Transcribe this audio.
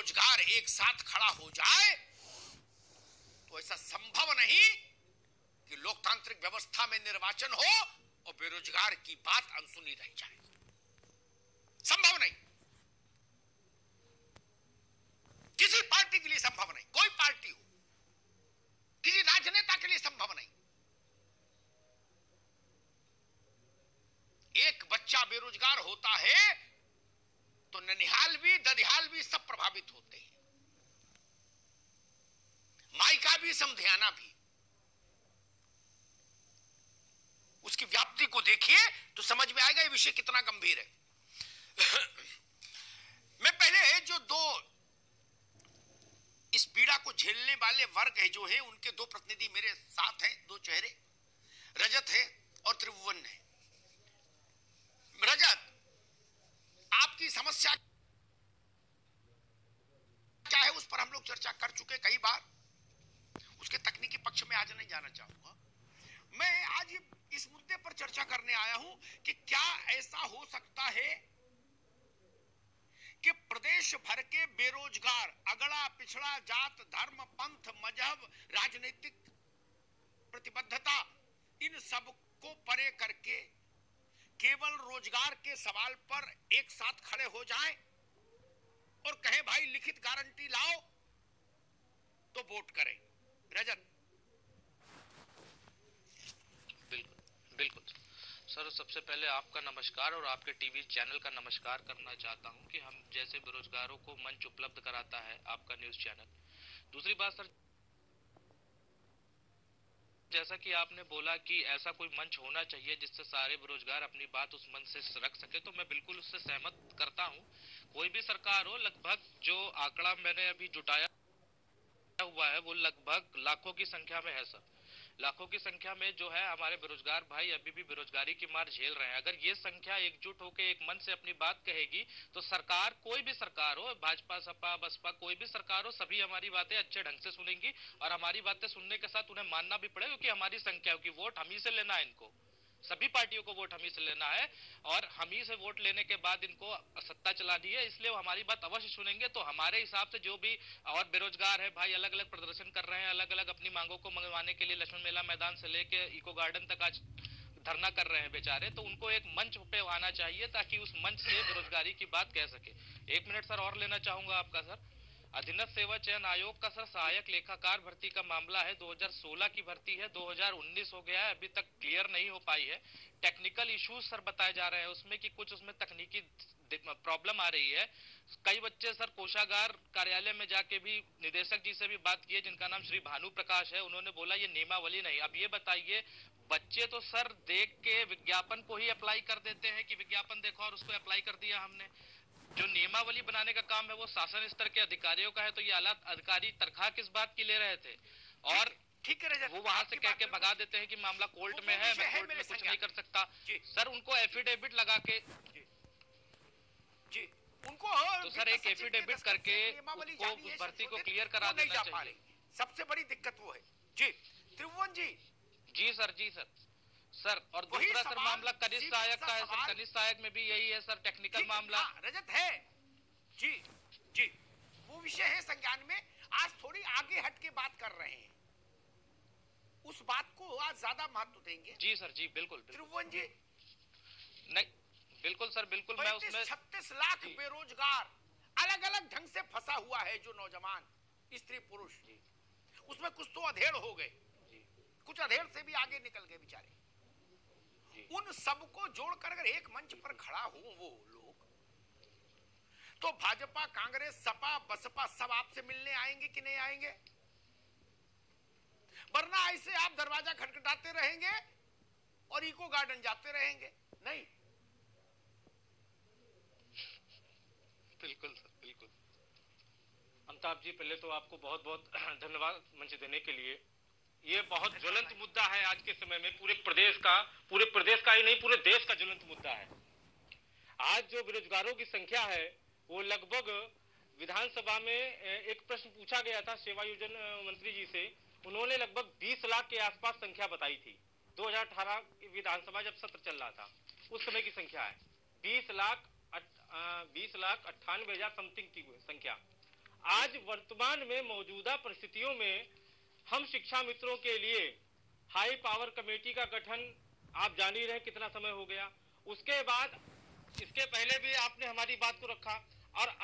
बेरोजगार एक साथ खड़ा हो जाए तो ऐसा संभव नहीं कि लोकतांत्रिक व्यवस्था में निर्वाचन हो और बेरोजगार की बात अनसुनी रह जाए। संभव नहीं, किसी पार्टी के लिए संभव नहीं, कोई पार्टी हो, किसी राजनेता के लिए संभव नहीं। एक बच्चा बेरोजगार होता है तो ननिहाल भी, ददिहाल भी सब प्रभावित होते हैं, मायका भी, समधियाना भी। उसकी व्याप्ति को देखिए तो समझ में आएगा ये विषय कितना गंभीर है। मैं पहले जो दो इस पीड़ा को झेलने वाले वर्ग है जो है उनके दो प्रतिनिधि मेरे साथ हैं, दो चेहरे, रजत है और त्रिभुवन है। रजत, आपकी समस्या क्या है उस पर हम लोग चर्चा कर चुके कई बार, उसके तकनीकी पक्ष में आज नहीं जाना चाहूंगा। मैं आज इस मुद्दे पर चर्चा करने आया हूं कि क्या ऐसा हो सकता है कि प्रदेश भर के बेरोजगार, अगड़ा पिछड़ा, जात, धर्म, पंथ, मजहब, राजनीतिक प्रतिबद्धता, इन सब को परे करके केवल रोजगार के सवाल पर एक साथ खड़े हो जाएं और कहें भाई लिखित गारंटी लाओ तो वोट करें। रजत। बिल्कुल बिल्कुल सर, सबसे पहले आपका नमस्कार और आपके टीवी चैनल का नमस्कार करना चाहता हूं कि हम जैसे बेरोजगारों को मंच उपलब्ध कराता है आपका न्यूज चैनल। दूसरी बात सर, जैसा कि आपने बोला कि ऐसा कोई मंच होना चाहिए जिससे सारे बेरोजगार अपनी बात उस मंच से रख सके, तो मैं बिल्कुल उससे सहमत करता हूं। कोई भी सरकार हो, लगभग जो आंकड़ा मैंने अभी जुटाया हुआ है वो लगभग लाखों की संख्या में है सर। लाखों की संख्या में जो है हमारे बेरोजगार भाई अभी भी बेरोजगारी की मार झेल रहे हैं। अगर ये संख्या एकजुट होकर एक मन से अपनी बात कहेगी तो सरकार, कोई भी सरकार हो, भाजपा, सपा, बसपा, कोई भी सरकार हो, सभी हमारी बातें अच्छे ढंग से सुनेंगी और हमारी बातें सुनने के साथ उन्हें मानना भी पड़ेगा क्योंकि हमारी संख्या, क्योंकि वोट हम ही से लेना है इनको, सभी पार्टियों को वोट हम ही से लेना है और हम ही से वोट लेने के बाद इनको सत्ता चलानी है, इसलिए वो हमारी बात अवश्य सुनेंगे। तो हमारे हिसाब से जो भी और बेरोजगार है भाई, अलग अलग प्रदर्शन कर रहे हैं, अलग अलग अपनी मांगों को मंगवाने के लिए लक्ष्मण मेला मैदान से लेके इको गार्डन तक आज धरना कर रहे हैं बेचारे, तो उनको एक मंच पे आना चाहिए ताकि उस मंच से बेरोजगारी की बात कह सके। 1 मिनट सर और लेना चाहूंगा आपका सर। अधीनस्थ सेवा चयन आयोग का सर सहायक लेखाकार भर्ती का मामला है, 2016 की भर्ती है, 2019 हो गया है, अभी तक क्लियर नहीं हो पाई है। टेक्निकल इश्यूज सर बताए जा रहे हैं उसमें कि कुछ उसमें तकनीकी प्रॉब्लम आ रही है। कई बच्चे सर कोषागार कार्यालय में जाके भी निदेशक जी से भी बात की है जिनका नाम श्री भानु प्रकाश है, उन्होंने बोला ये नियमावली नहीं। अब ये बताइए, बच्चे तो सर देख के विज्ञापन को ही अप्लाई कर देते हैं कि विज्ञापन देखो और उसको अप्लाई कर दिया हमने। जो नियमावली बनाने का काम है वो शासन स्तर के अधिकारियों का है, तो ये आला अधिकारी तनख्वाह किस बात की ले रहे थे? और ठीक है, वो वहां से कह के भगा देते हैं कि मामला कोर्ट में है, मैं कोर्ट में कुछ नहीं कर सकता। सर उनको एफिडेविट लगा के जी उनको तो सर एक एफिडेविट करके उसको उस भर्ती को क्लियर करा देना चाहिए। सबसे बड़ी दिक्कत वो है। जी त्रिभुवन जी। जी सर, जी सर। सर और दूसरा सर मामला कनिष्ठ सहायक का है सर, कनिष्ठ सहायक में भी यही है सर, टेक्निकल मामला। रजत है जी, जी वो विषय है संज्ञान में। आज थोड़ी आगे हट के बात कर रहे हैं, उस बात को आज ज्यादा महत्व देंगे। जी सर, जी बिल्कुल त्रिभुवन जी। नहीं बिल्कुल सर, बिल्कुल मैं उसमें 36 लाख बेरोजगार अलग अलग ढंग से फंसा हुआ है, जो नौजवान स्त्री पुरुष, उसमें कुछ तो अधेड़ हो गए, कुछ अधेड़ से भी आगे निकल गए बेचारे। उन सबको जोड़कर अगर एक मंच पर खड़ा हो वो लोग, तो भाजपा, कांग्रेस, सपा, बसपा सब आपसे मिलने आएंगे कि नहीं आएंगे? वरना ऐसे आप दरवाजा खटखटाते रहेंगे और इको गार्डन जाते रहेंगे। नहीं, बिल्कुल सर, बिल्कुल। अमिताभ जी, पहले तो आपको बहुत बहुत धन्यवाद मंच देने के लिए। ये बहुत ज्वलंत मुद्दा है आज के समय में, पूरे प्रदेश का ही नहीं पूरे देश का ज्वलंत मुद्दा है। आज जो बेरोजगारों की संख्या है वो लगभग, विधानसभा में एक प्रश्न पूछा गया था सेवायोजन मंत्री जी से, उन्होंने लगभग 20 लाख के आसपास संख्या बताई थी। 2018 विधानसभा जब सत्र चल रहा था उस समय की संख्या है 20 लाख 98,000 समथिंग की संख्या। आज वर्तमान में मौजूदा परिस्थितियों में हम शिक्षा मित्रों के लिए हाई पावर कमेटी का गठन आप जान ही रहे कितना समय हो गया। उसके बाद इसके पहले भी आपने हमारी बात को रखा और